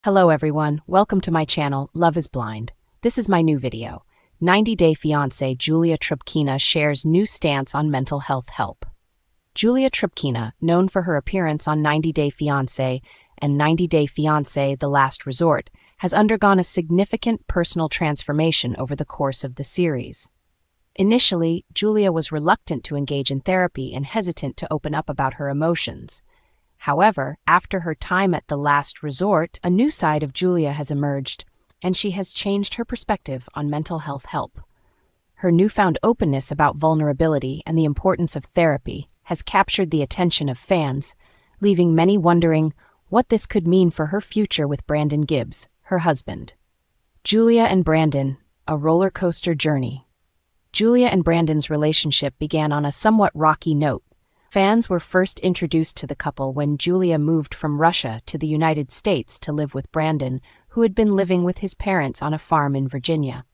Hello everyone, welcome to my channel, Love is Blind. This is my new video. 90-Day Fiancé Julia Trubkina shares new stance on mental health help. Julia Trubkina, known for her appearance on 90-Day Fiancé and 90-Day Fiancé The Last Resort, has undergone a significant personal transformation over the course of the series. Initially, Julia was reluctant to engage in therapy and hesitant to open up about her emotions. However, after her time at The Last Resort, a new side of Julia has emerged, and she has changed her perspective on mental health help. Her newfound openness about vulnerability and the importance of therapy has captured the attention of fans, leaving many wondering what this could mean for her future with Brandon Gibbs, her husband. Julia and Brandon, a roller coaster journey. Julia and Brandon's relationship began on a somewhat rocky note. Fans were first introduced to the couple when Julia moved from Russia to the United States to live with Brandon, who had been living with his parents on a farm in Virginia.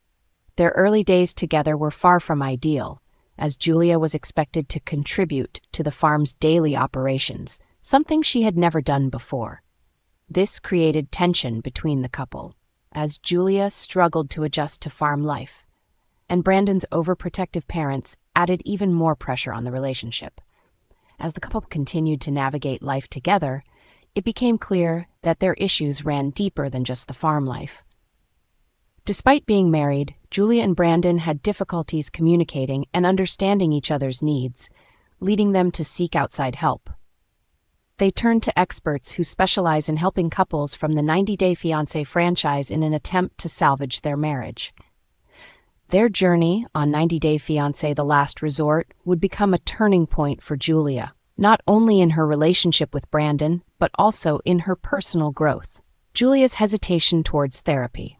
Their early days together were far from ideal, as Julia was expected to contribute to the farm's daily operations, something she had never done before. This created tension between the couple, as Julia struggled to adjust to farm life, and Brandon's overprotective parents added even more pressure on the relationship. As the couple continued to navigate life together, it became clear that their issues ran deeper than just the farm life. Despite being married, Julia and Brandon had difficulties communicating and understanding each other's needs, leading them to seek outside help. They turned to experts who specialize in helping couples from the 90-Day Fiancé franchise in an attempt to salvage their marriage. Their journey on 90-Day Fiancé The Last Resort would become a turning point for Julia, not only in her relationship with Brandon, but also in her personal growth. Julia's hesitation towards therapy.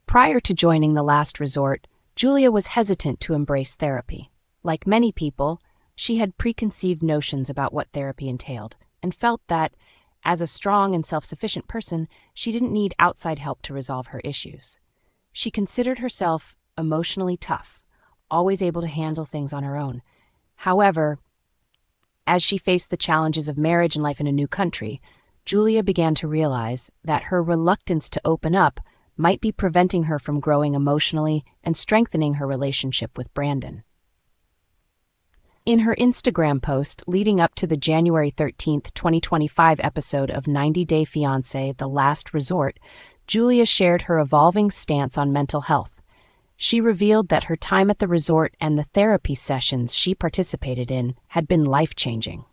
Prior to joining The Last Resort, Julia was hesitant to embrace therapy. Like many people, she had preconceived notions about what therapy entailed, and felt that, as a strong and self-sufficient person, she didn't need outside help to resolve her issues. She considered herself emotionally tough, always able to handle things on her own. However, as she faced the challenges of marriage and life in a new country, Julia began to realize that her reluctance to open up might be preventing her from growing emotionally and strengthening her relationship with Brandon. In her Instagram post leading up to the January 13, 2025 episode of 90-Day Fiancé The Last Resort, Julia shared her evolving stance on mental health. She revealed that her time at the resort and the therapy sessions she participated in had been life-changing.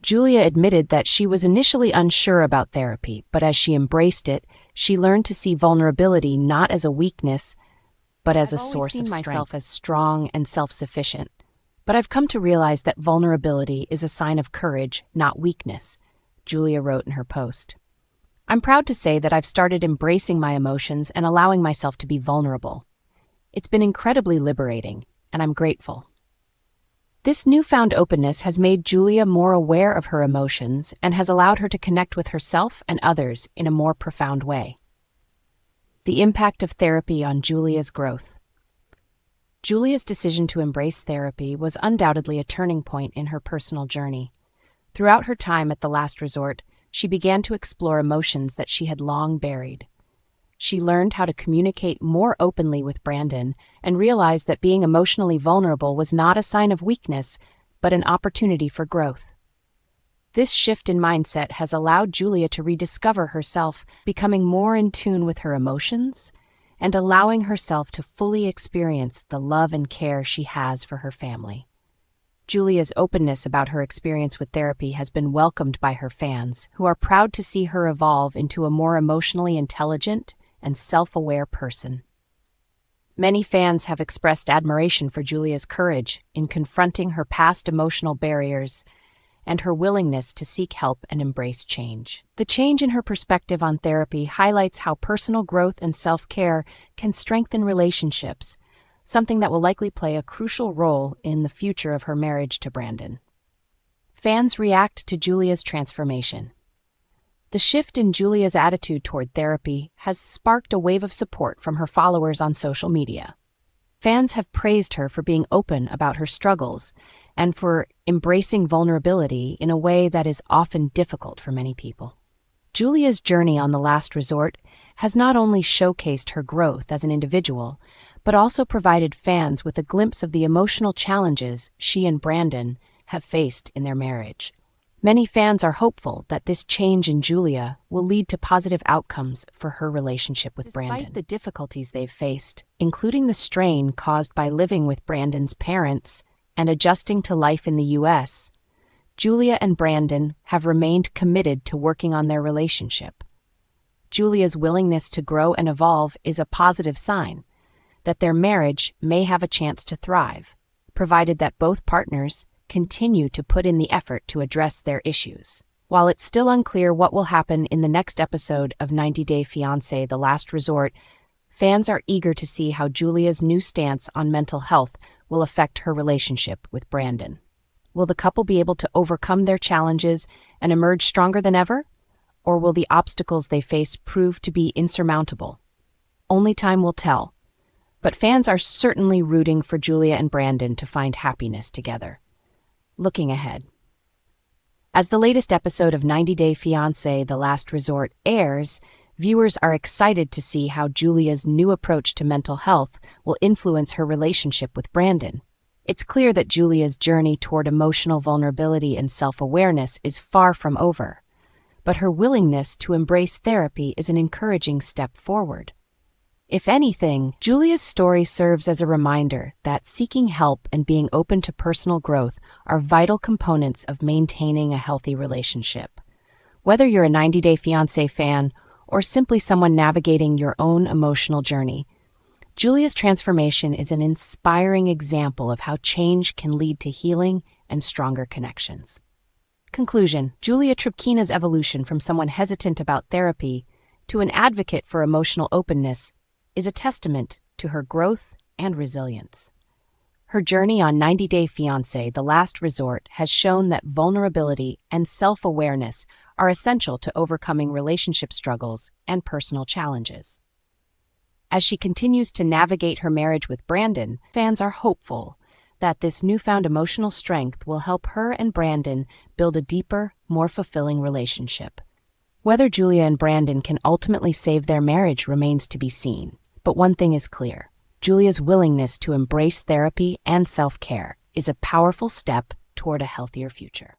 Julia admitted that she was initially unsure about therapy, but as she embraced it, she learned to see vulnerability not as a weakness, but as a source of strength. I've always seen myself as strong and self-sufficient, but I've come to realize that vulnerability is a sign of courage, not weakness, Julia wrote in her post. I'm proud to say that I've started embracing my emotions and allowing myself to be vulnerable. It's been incredibly liberating, and I'm grateful. This newfound openness has made Julia more aware of her emotions and has allowed her to connect with herself and others in a more profound way. The impact of therapy on Julia's growth. Julia's decision to embrace therapy was undoubtedly a turning point in her personal journey. Throughout her time at The Last Resort, she began to explore emotions that she had long buried. She learned how to communicate more openly with Brandon and realized that being emotionally vulnerable was not a sign of weakness, but an opportunity for growth. This shift in mindset has allowed Julia to rediscover herself, becoming more in tune with her emotions and allowing herself to fully experience the love and care she has for her family. Julia's openness about her experience with therapy has been welcomed by her fans, who are proud to see her evolve into a more emotionally intelligent and self-aware person. Many fans have expressed admiration for Julia's courage in confronting her past emotional barriers and her willingness to seek help and embrace change. The change in her perspective on therapy highlights how personal growth and self-care can strengthen relationships, something that will likely play a crucial role in the future of her marriage to Brandon. Fans react to Julia's transformation. The shift in Julia's attitude toward therapy has sparked a wave of support from her followers on social media. Fans have praised her for being open about her struggles and for embracing vulnerability in a way that is often difficult for many people. Julia's journey on The Last Resort has not only showcased her growth as an individual, but also provided fans with a glimpse of the emotional challenges she and Brandon have faced in their marriage. Many fans are hopeful that this change in Julia will lead to positive outcomes for her relationship with Brandon. Despite the difficulties they've faced, including the strain caused by living with Brandon's parents and adjusting to life in the U.S., Julia and Brandon have remained committed to working on their relationship. Julia's willingness to grow and evolve is a positive sign that their marriage may have a chance to thrive, provided that both partners continue to put in the effort to address their issues. While it's still unclear what will happen in the next episode of 90 Day Fiancé: The Last Resort, fans are eager to see how Julia's new stance on mental health will affect her relationship with Brandon. Will the couple be able to overcome their challenges and emerge stronger than ever? Or will the obstacles they face prove to be insurmountable? Only time will tell. But fans are certainly rooting for Julia and Brandon to find happiness together. Looking ahead. As the latest episode of 90 Day Fiancé: The Last Resort airs, viewers are excited to see how Julia's new approach to mental health will influence her relationship with Brandon. It's clear that Julia's journey toward emotional vulnerability and self-awareness is far from over, but her willingness to embrace therapy is an encouraging step forward. If anything, Julia's story serves as a reminder that seeking help and being open to personal growth are vital components of maintaining a healthy relationship. Whether you're a 90 Day Fiancé fan or simply someone navigating your own emotional journey, Julia's transformation is an inspiring example of how change can lead to healing and stronger connections. Conclusion: Julia Trubkina's evolution from someone hesitant about therapy to an advocate for emotional openness is a testament to her growth and resilience. Her journey on 90 Day Fiancé: The Last Resort has shown that vulnerability and self-awareness are essential to overcoming relationship struggles and personal challenges. As she continues to navigate her marriage with Brandon, fans are hopeful that this newfound emotional strength will help her and Brandon build a deeper, more fulfilling relationship. Whether Julia and Brandon can ultimately save their marriage remains to be seen. But one thing is clear: Julia's willingness to embrace therapy and self-care is a powerful step toward a healthier future.